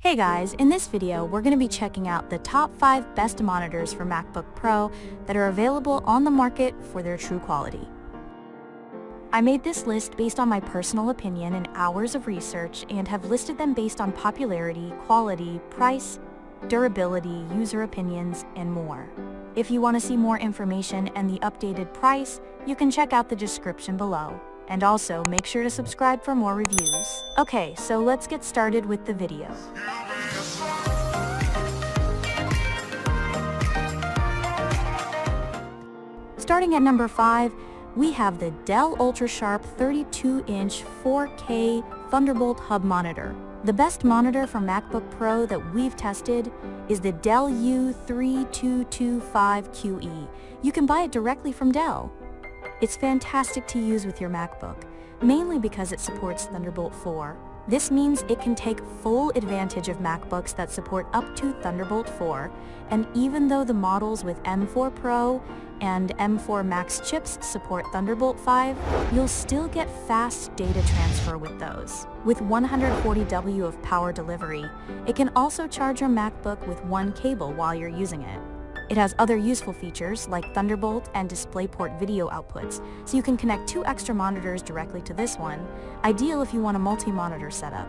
Hey guys, in this video we're going to be checking out the top 5 best monitors for MacBook Pro that are available on the market for their true quality. I made this list based on my personal opinion and hours of research and have listed them based on popularity, quality, price, durability, user opinions, and more. If you want to see more information and the updated price, you can check out the description below. And also, make sure to subscribe for more reviews. Okay, so let's get started with the video. Starting at number 5, we have the Dell UltraSharp 32-inch 4K Thunderbolt hub monitor. The best monitor for MacBook Pro that we've tested is the Dell U3225QE. You can buy it directly from Dell. It's fantastic to use with your MacBook, mainly because it supports Thunderbolt 4. This means it can take full advantage of MacBooks that support up to Thunderbolt 4, and even though the models with M4 Pro and M4 Max chips support Thunderbolt 5, you'll still get fast data transfer with those. With 140W of power delivery, it can also charge your MacBook with one cable while you're using it. It has other useful features like Thunderbolt and DisplayPort video outputs, so you can connect 2 extra monitors directly to this one, ideal if you want a multi-monitor setup.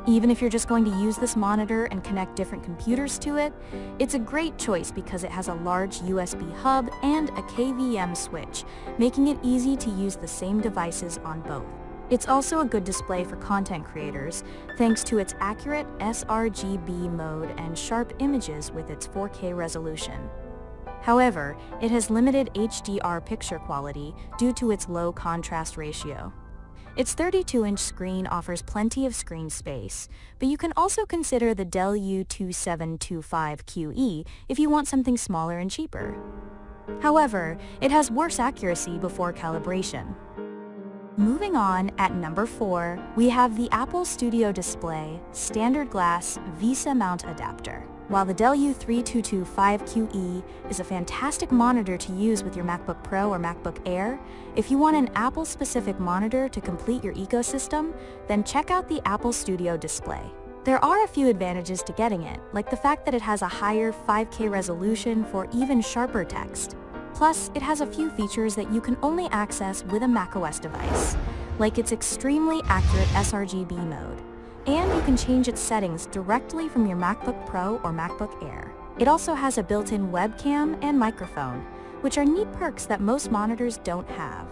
Even if you're just going to use this monitor and connect different computers to it, it's a great choice because it has a large USB hub and a KVM switch, making it easy to use the same devices on both. It's also a good display for content creators, thanks to its accurate sRGB mode and sharp images with its 4K resolution. However, it has limited HDR picture quality due to its low contrast ratio. Its 32-inch screen offers plenty of screen space, but you can also consider the Dell U2725QE if you want something smaller and cheaper. However, it has worse accuracy before calibration. Moving on, at number 4, we have the Apple Studio Display Standard Glass VESA Mount Adapter. While the Dell U3225QE is a fantastic monitor to use with your MacBook Pro or MacBook Air, if you want an Apple-specific monitor to complete your ecosystem, then check out the Apple Studio Display. There are a few advantages to getting it, like the fact that it has a higher 5K resolution for even sharper text. Plus, it has a few features that you can only access with a macOS device, like its extremely accurate sRGB mode. And you can change its settings directly from your MacBook Pro or MacBook Air. It also has a built-in webcam and microphone, which are neat perks that most monitors don't have.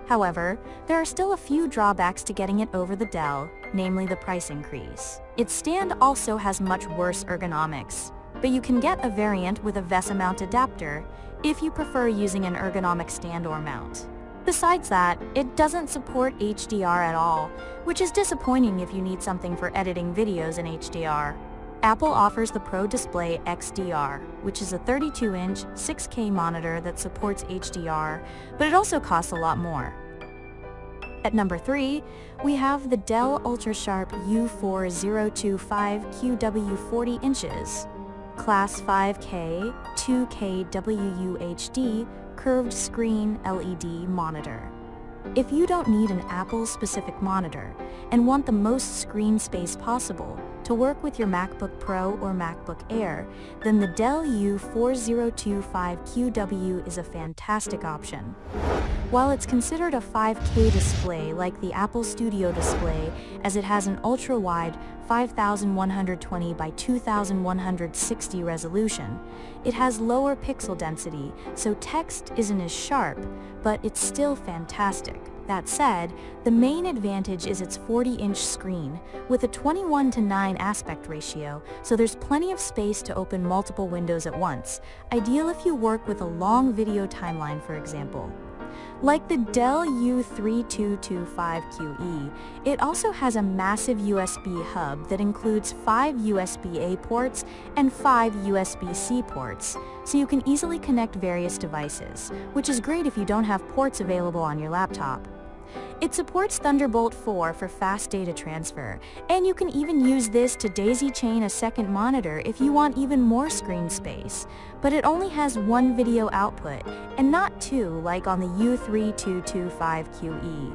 However, there are still a few drawbacks to getting it over the Dell, namely the price increase. Its stand also has much worse ergonomics, but you can get a variant with a VESA mount adapter if you prefer using an ergonomic stand or mount. Besides that, it doesn't support HDR at all, which is disappointing if you need something for editing videos in HDR. Apple offers the Pro Display XDR, which is a 32-inch 6K monitor that supports HDR, but it also costs a lot more. At number 3, we have the Dell UltraSharp U4025QW 40 inches, Class 5K 2K WUHD curved screen LED monitor. If you don't need an Apple-specific monitor and want the most screen space possible to work with your MacBook Pro or MacBook Air, then the Dell U4025QW is a fantastic option. While it's considered a 5K display like the Apple Studio Display, as it has an ultra-wide 5120 by 2160 resolution, it has lower pixel density, so text isn't as sharp, but it's still fantastic. That said, the main advantage is its 40-inch screen, with a 21:9 aspect ratio, so there's plenty of space to open multiple windows at once, ideal if you work with a long video timeline, for example. Like the Dell U3225QE, it also has a massive USB hub that includes 5 USB-A ports and 5 USB-C ports, so you can easily connect various devices, which is great if you don't have ports available on your laptop. It supports Thunderbolt 4 for fast data transfer, and you can even use this to daisy-chain a second monitor if you want even more screen space, but it only has one video output, and not two like on the U3225QE.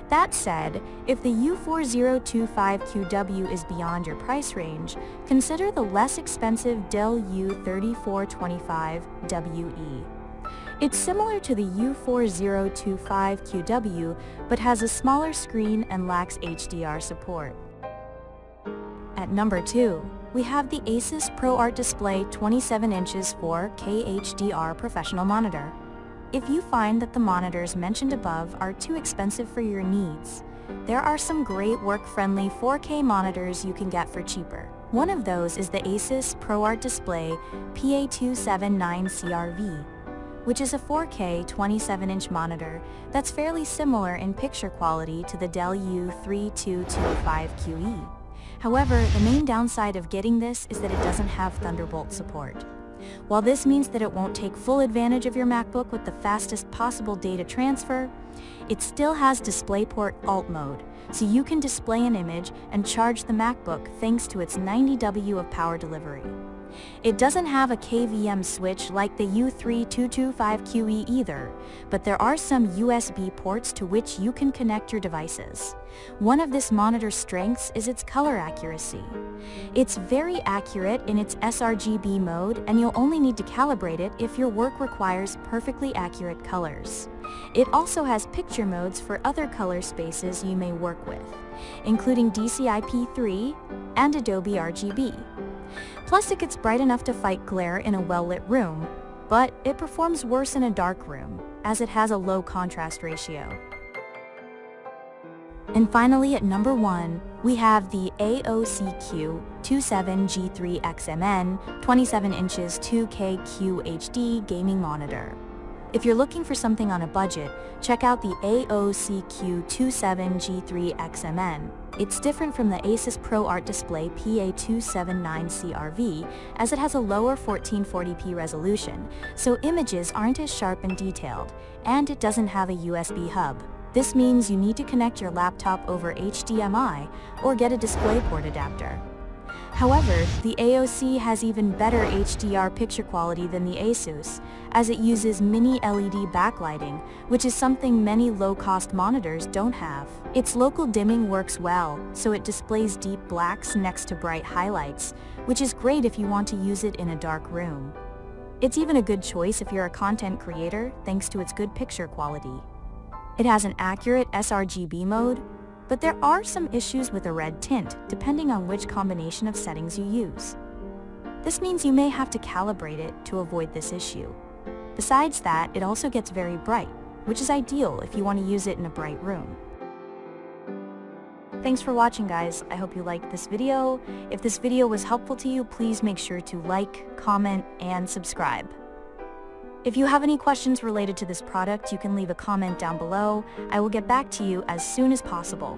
That said, if the U4025QW is beyond your price range, consider the less expensive Dell U3425WE. It's similar to the U4025QW, but has a smaller screen and lacks HDR support. At number 2, we have the ASUS ProArt Display 27 inches 4K HDR professional monitor. If you find that the monitors mentioned above are too expensive for your needs, there are some great work-friendly 4K monitors you can get for cheaper. One of those is the ASUS ProArt Display PA279CRV, which is a 4K 27-inch monitor that's fairly similar in picture quality to the Dell U3225QE. However, the main downside of getting this is that it doesn't have Thunderbolt support. While this means that it won't take full advantage of your MacBook with the fastest possible data transfer, it still has DisplayPort Alt mode, so you can display an image and charge the MacBook thanks to its 90 W of power delivery. It doesn't have a KVM switch like the U3225QE either, but there are some USB ports to which you can connect your devices. One of this monitor's strengths is its color accuracy. It's very accurate in its sRGB mode, and you'll only need to calibrate it if your work requires perfectly accurate colors. It also has picture modes for other color spaces you may work with, including DCI-P3 and Adobe RGB. Plus, it gets bright enough to fight glare in a well-lit room, but it performs worse in a dark room, as it has a low contrast ratio. And finally, at number 1, we have the AOCQ 27G3XMN 27 inches 2K QHD gaming monitor. If you're looking for something on a budget, check out the AOCQ 27G3XMN. It's different from the ASUS ProArt Display PA279CRV as it has a lower 1440p resolution, so images aren't as sharp and detailed, and it doesn't have a USB hub. This means you need to connect your laptop over HDMI or get a DisplayPort adapter. However, the AOC has even better HDR picture quality than the ASUS, as it uses mini LED backlighting, which is something many low-cost monitors don't have. Its local dimming works well, so it displays deep blacks next to bright highlights, which is great if you want to use it in a dark room. It's even a good choice if you're a content creator, thanks to its good picture quality. It has an accurate sRGB mode, but there are some issues with a red tint, depending on which combination of settings you use. This means you may have to calibrate it to avoid this issue. Besides that, it also gets very bright, which is ideal if you want to use it in a bright room. Thanks for watching, guys. I hope you liked this video. If this video was helpful to you, please make sure to like, comment, and subscribe. If you have any questions related to this product, you can leave a comment down below. I will get back to you as soon as possible.